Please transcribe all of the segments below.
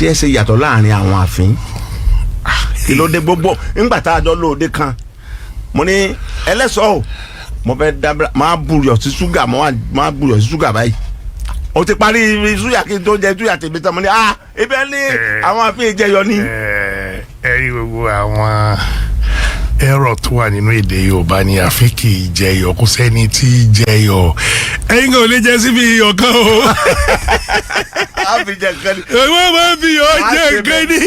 tí ẹ ṣe yàtọ̀ láàrin àwọn àfin kí ló dé gbogbo ńgbà tá a jọ lóde kan mo ní Ẹlẹ́ṣọ̀ o mo fẹ́ dábàá máa buyọ̀ sí ṣúgà máa buyọ̀ sí ṣúgà báyìí o ti parí ṣúgà kí n tó jẹ ṣúgà tèmi tán mo ní ebi ẹ ní àwọn àfin ìjẹyọ ní. ẹ rí gbogbo àwọn ẹ̀rọ tó wà nínú èdè Yorùbá ni àfi kì í jẹyọ kó sẹ́ni tí í jẹyọ ẹ̀yin kò lè jẹ síbi iyọ̀ kan o. àfi jẹ nǹkan ni. wọ́n máa fi iyọ̀ jẹ nǹkan ni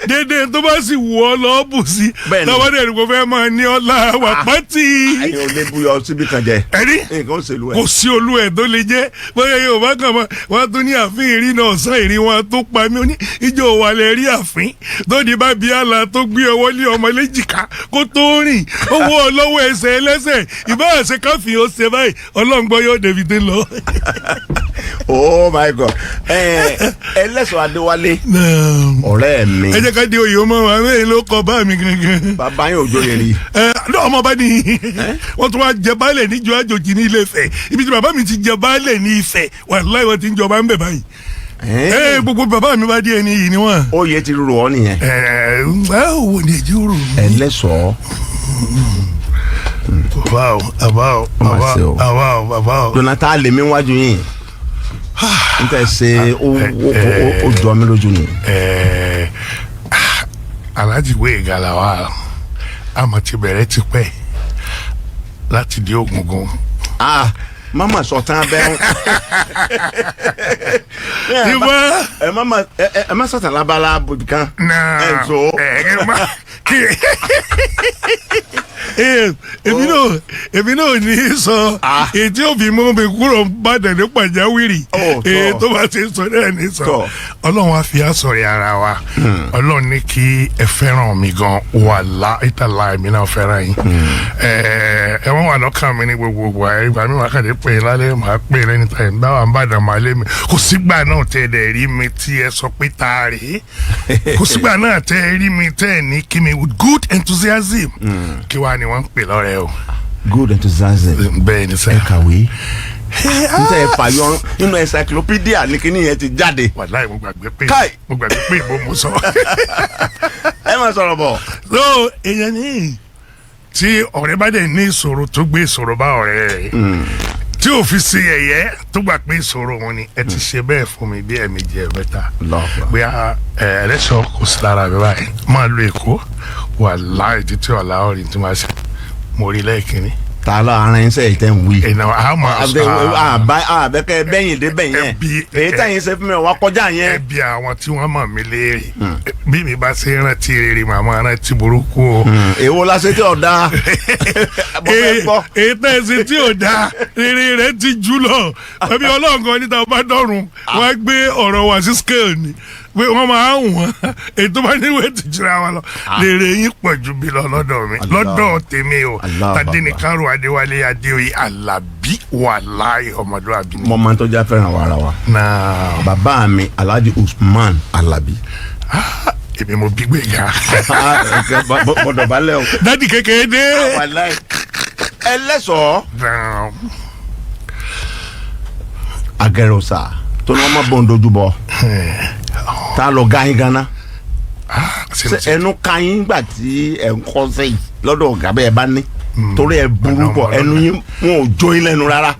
dédé tó bá sì wù ọ́ lọ́ọ́ bù sí lọ́wọ́ dẹ̀ ni kò fẹ́ máa ní ọlá wà pátì. ẹ̀yin ò lè buyọ̀ síbi kan jẹ. ẹ̀rí nǹkan ó ṣèlú ẹ̀. kò sí olú ẹ̀ tó lè jẹ́ bóyá Yorùbá kan mọ́ wọ́n tún ní àfin ìrìn náà ọ̀sán ìrìn wọn tó pa mí ní ìjọ òwàlẹ̀ rí àfin tó di bá bí àlà tó gbé ọwọ́ lé ọmọ léjìká kó tó rìn owó ọlọ́wọ́ ẹsẹ̀ ẹlẹ́sẹ̀ ìbáraṣẹ káfíń ó ṣe báyìí ọlọ́ngbọ́n yóò débi dé lọ. Oh my God Ẹlẹ́ṣọ̀ Adéwálé ọ̀rẹ́ mi. ẹ jẹ́ ká di oyè ọmọ wa mẹ́rin ló kọ bá mi gangan. bàbá yín òjò yẹn rí. ọmọ bá ní wọ́n tún wá jẹ baálẹ̀ níjọ àjòjì ní Ilé-Ifẹ̀ ibi tí bàbá mi ti jẹ baálẹ̀ ní Ifẹ̀ wàláhì wọ́n ti ń jọba ń bẹ̀ báyìí. gbogbo bàbá mi bá díẹ̀ ní yìí ni wọ́n. oyè ti rò ọ́ nìyẹn. wo ni èjì rò. Ẹlẹ́ṣọ̀. àbáwò. Jonathan lèmi wájú yín n tẹ ṣe ó jọ mí lójú ni. Alhaji Gbóyèga Lawal àmọ́ ti bẹ̀rẹ̀ tipẹ́ láti di Ògùngùn. mama sọtàn bẹ́ẹ̀. ẹ má sọtàn lábala bòbí kan. ẹ tó. èmi náà ní sọ ètí òbí mọ́ mi kúrò bàdàn ní pàjáwìrì tó bá ti sọ náà ní sọ. Ọlọ́run á fi àsọ̀rẹ́ ara wa Ọlọ́run ní kí ẹ fẹ́ràn mi gan wàhálà ìtàlá èmi náà fẹ́ràn yín. ẹ wọ́n wà lọ́kàn mi ní gbogbo ìgbà mi wà kàdé pé lálẹ́ màá pè lẹ́ni tàyẹ̀ báwa ń bàdàn máa lé mi kò sígbà náà tẹ́ ẹ dẹ̀ rí mi tí ẹ sọ pé ta rèé kò sígbà náà tẹ́ ẹ rí mi tẹ́ ẹ ní kí mi with good enthusiasm kí wàá ni wọ́n ń pè lọ́rẹ́ o. good enthusiasm. bẹ́ẹ̀ ni sẹ́. ẹ kàwé. n tẹ fàyọ nínú encyclopedia ní kíní yẹn ti jáde. wàláì mo gbàgbé pé ìbò mo sọ. ẹ máa sọ̀rọ̀ bọ̀. so èèyàn ní tí ọ̀rẹ́ bá dẹ̀ ní ìṣòro tó gbé ìṣòro bá ọ̀rẹ́ rẹ̀ tí ò fi ṣe ẹ̀yẹ́ tó gbà pé ìṣòro wọn ni ẹ ti ṣe bẹ́ẹ̀ fún mi bí ẹ̀ẹ̀mejì ẹ̀ẹ̀mẹ́ta bóyá Ẹlẹ́ṣọ̀ kò sí lára mi báyìí máa lo Èkó wàláì títí ọ̀la ọ̀rìn tí máa ṣe mo rí lẹ́ẹ̀kínní. ta ló ara yín sẹ́yìn tẹ́ ń wí. àbẹ̀kẹ́ bẹ́yìn dé bẹ́yìn yẹn èyí tẹ̀yìn ṣe fún mi wá kọjá yẹn. ẹbí àwọn tí wọ́n mọ̀ mí léèrè bí mi bá ṣe rántí rere màmá rántí burúkú o. èwo la ṣe tí ò dáa. èyí tẹ̀ ṣe tí ò dáa rere rẹ̀ ti jù lọ ẹbí ọlọ́ọ̀kan níta bá dọ̀rùn wọ́n á gbé ọ̀rọ̀ wá sí scale ni pé wọ́n máa ń wọ́n ètò bá níwèé ti jura wọn lọ lèrè yín pọ̀ ju bí lọ lọ́dọ̀ mi lọ́dọ̀ tèmi o Tadéníkàrò Adéwálé Adéoyè Alábí wàláhì ọmọdúnrún. mo máa ń tọ́jú fẹ́ràn wàrà wa. bàbá mi Alhaji Usman Alábí. èmi mo bí Gbéga. bọ̀dọ̀ balẹ̀ o. dádì kékeré dé. Ẹlẹ́ṣọ̀. agẹrọsà tó ní wọn máa bọ̀ ń dojú bọ̀ tá a lọ gáyín gánà ẹnu káyín gbà tí ẹ ń kọ́ sẹ́yìn lọ́dọ̀ ọ̀gá bẹ́ẹ̀ bá ní torí ẹ burú bọ̀ ẹnu yín wọn ò jó yín lẹ́nu rárá.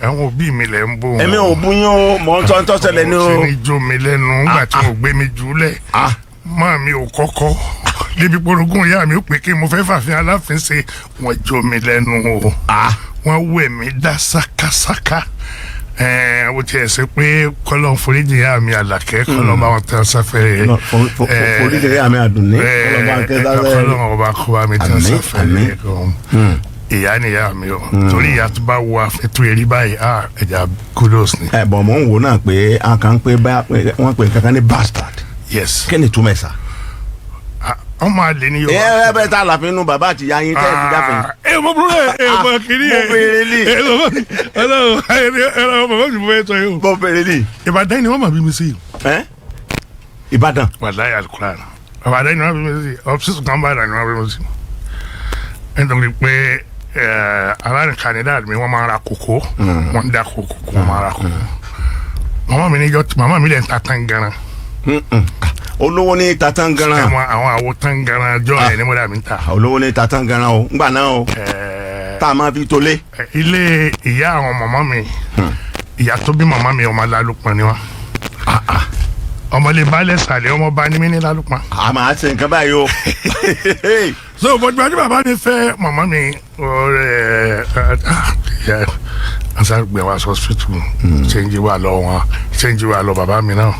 àwọn òbí mi lẹ ń bò wọn. ẹ̀mí ò bú yín o mọ̀ ń tọ́ ṣẹlẹ̀ ní o. mo ti ní jó mi lẹ́nu nígbà tí mo gbé mi jùlẹ̀ máa mi ò kọ́kọ́ débi porogún ìyá mi ó pè kí mo fẹ́ fàfin Aláàfin ṣe wọ́n jó mi lẹ́nu o wọ́n wẹ̀ mí dá sákásáká o tiẹ̀ ṣe pé kọ́lọ́n foríjì ìyá mi Àlàkẹ́ kọ́lọ́n bá wọn tẹ́ sáfẹ́rẹ́ foríjì ìyá mi Àdùnní kọ́lọ́n bá wọn tẹ́ sáfẹ́rẹ́ kọ́lọ́n ọba kọ́ bá mi tẹ́ sáfẹ́rẹ́ ìyá ni ìyá mi o torí ìyá tó bá wo àfẹ́tò eré báyìí ẹja kudos ni. ẹ bọ̀ mọ̀ ń wò náà pé a kàn ń pé wọ́n pè kankan ní bastard. yes. kí ni túmọ̀ ẹ̀ sá. ọmọ àlè ni Yorùbá. ẹ bẹ tá a láfi inú bàbá àti ìyá yín tẹ́ ẹ ti dáfẹ́. ẹ mọ búrọ ẹ mọ kiri ẹ mo fèrè ní. Ọlọ́run bàbá mi fẹ́ sọ yìí o. mo fèrè ní. Ìbàdàn ni wọ́n máa bí mi sí. Ìbàdàn. wàláyé alukuran Ìbàdàn ni wọ́n bí mi sí ọ́fíìsì kan bá dàn ni wọ́n bí mi sí. nítorí pé aláàrin kanida mi wọ́n máa ra kókó wọ́n ń da kókó wọ́n máa ra kókó. màmá mi lè ń ta tán gan-an olówó ní tatangaran. àwọn àwo tangaran jọ ẹ ní mo dà mí ta. olówó ní tatangaran o ngbà náà o tá a máa fi tolé. ilé ìyá àwọn màmá mi ìyá tó bí màmá mi ọmọ Lálùpọ̀ ni wọn. ọmọlé balẹ̀ sàlẹ̀ ọmọ bá ní mí ní Lálùpọ̀. a máa ṣe nǹkan báyìí o. so bọ́dúbọ́dú bàbá mi fẹ́ màmá mi asàgbẹ̀ wa hospital ṣẹ́njí wa lọ wọn ṣẹ́njí wa lọ bàbá mi náà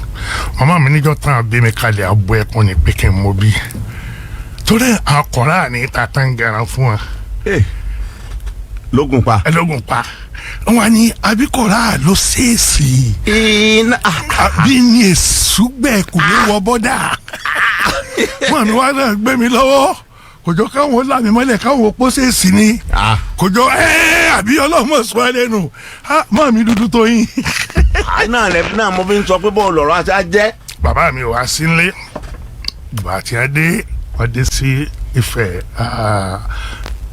màmá mi níjọ́ tán bí mi kalẹ̀ abọ́ ẹ̀kún ní pé kí n mọ bí torí àkọ́rá ní tatangaran fún wa. lógun pa. lógun pa wọn ni abikora ló ṣèèṣì àbí ní èṣù gbẹ kò ní wọ bọ́dà wọn ni wọn náà gbé mi lọ́wọ́ kòjọ káwọn làmì mọ́lẹ̀ káwọn opó ṣèèṣì ni kòjọ àbí ọlọ́mọ sọ ẹ lẹ́nu mọ́ mi dúdú tó yín. náà rẹ náà mo fi ń sọ pé bọ́ọ̀lù ọ̀rọ̀ àti ajẹ́. bàbá mi wá sí ilé ìgbà tí a dé wọ́n dé sí Ifẹ̀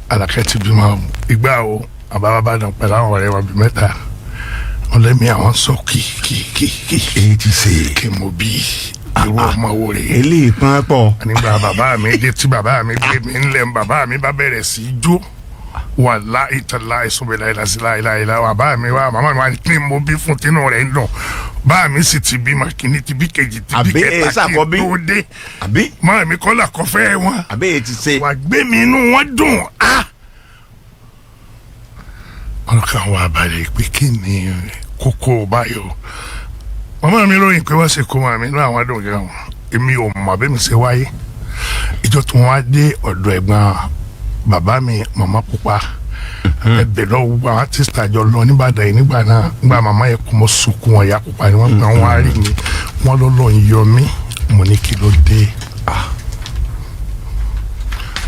Àlàkẹ́ ti bímọ ìgbà o àbábá dàn pẹ̀lú àwọn ọ̀rẹ́ wọn bíi mẹ́ta wọn lẹ́mí àwọn sọ kì èyí ti ṣe kí mo bí irú ọmọ wo rè é. eléyìí pọn pọ. nígbà bàbá mi dé tí bàbá mi gbé mi ńlẹ̀ bàbá mi bá bẹ̀rẹ̀ sí í jó wàláhì tàláhì ìsúnbẹ̀lá ìlàsíláìláìlá bàbá mi wá màmá mi wá ní mo bí fún tinú rẹ̀ ń dùn bá mi sì ti bí màkìní ti bí kejì ti bí kẹta kí n tó dé màmá mi kọ́ là kọfẹ́ wọn wà gbé mi inú wọn dùn wọn kàn wá balẹ̀ pé kí ni kókó báyọ̀ màmá mi ròyìn pé wọ́n ṣe kó màmí inú àwọn àdùn gan èmi ò mọ̀ bẹ́ẹ̀ mi ṣe wáyé ìjọ tí wọ́n wá dé ọ̀dọ̀ ẹ̀gbọ́n bàbá mi màmá pupa ẹbẹ̀ lọ wọ àwọn artiste àjọ lọ nìbàdàn yìí nígbà náà nígbà màmá yẹn kò mọ sunkún wọn ìyá pupa ni wọ́n gbà wọ́n á rí mi wọ́n lọ́lọ́ ń yọ mí mo ní kí ló dé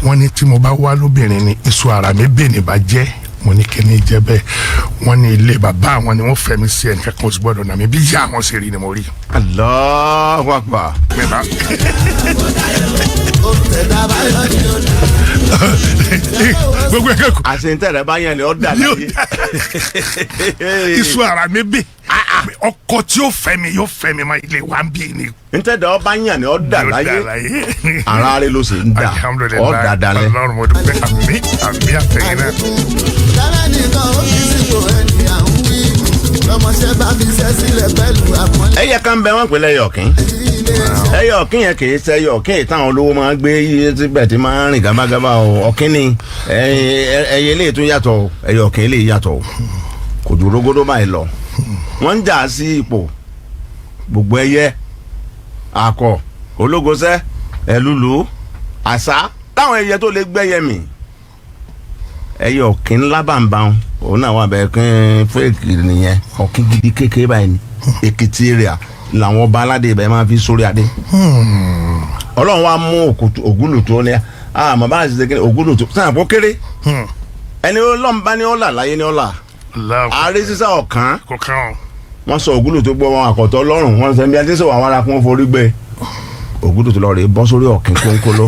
wọ́n ní tí mo bá wá lóbìnrin ni iṣu ara mi bẹ́ẹ̀ ni bá jẹ́ mo ní kí ni jẹ́ bẹ́ẹ̀ wọ́n ní ilé bàbá àwọn ni wọ́n fẹ́ mi sí ẹnìkan kan oṣù gbọ́dọ̀ náà mi bí yá àwọn ṣe rí ni mo rí. Allahu Akbar. gbogbo ẹ̀kẹ́ kù. àṣentẹ̀rẹ̀ bá yẹn ni ó dà láyé. iṣu ara mi bẹ́ẹ̀ ọkọ tí yóò fẹ́ mi máa ilé wa ń bí ni. ntẹ̀dẹ̀ ọba yẹn ni ó dà láyé ara rẹ ló ṣe ń dà ó dà dalẹ̀. Ọlọ́run mo dúpẹ́ àmì àtẹ̀yìn náà. dáná nìkan ó fi sípò ẹni à ń wí lọmọṣẹ́ bá fi ṣẹ́ sílẹ̀ pẹ̀lú àpọ́nlé. ẹyẹ kan bẹ wọn pè lẹyọkín ẹyọkín yẹn kì í ṣe ẹyọkín táwọn olówó máa gbé iye síbẹ̀ tí máa ń rìn gábágábá o ọ̀kín ni ẹyẹ eléyìí tún yàtọ̀ o ẹyọkín eléyìí yàtọ̀ o kò ju rógódó báyìí lọ wọ́n ń jà sí ipò gbogbo ẹyẹ akọ ológosẹ ẹlúlu àṣà táwọn ẹyẹ tó lè gbẹyẹ mì ẹyọkín ńlá bàǹbàǹ òun náà wà bẹ́ẹ̀ kí fẹ́ẹ̀kì nìyẹn ọ̀kín gidi kékeré báyìí ni Èkìtì èrè làwọn ọba aládé ibẹ̀ máa fi sórí adé Ọlọ́run wa mú ògúlùtò ní àmọ́ bá a ṣe kékeré ògúlùtò sáà kó kéré ẹni Ọlọ́run bá ní ọ̀là láyé ní ọ̀là ààrẹ sísá ọ̀kan wọ́n sọ ògúlùtò gbọ́ wọn àkọ́tọ̀ lọ́rùn wọ́n sọ ẹ̀mí adé sọ̀rọ̀ àwọn ará kún forí gbé ògúlùtò lọ́ọ́ rè bọ́ sórí ọ̀kín kónkóló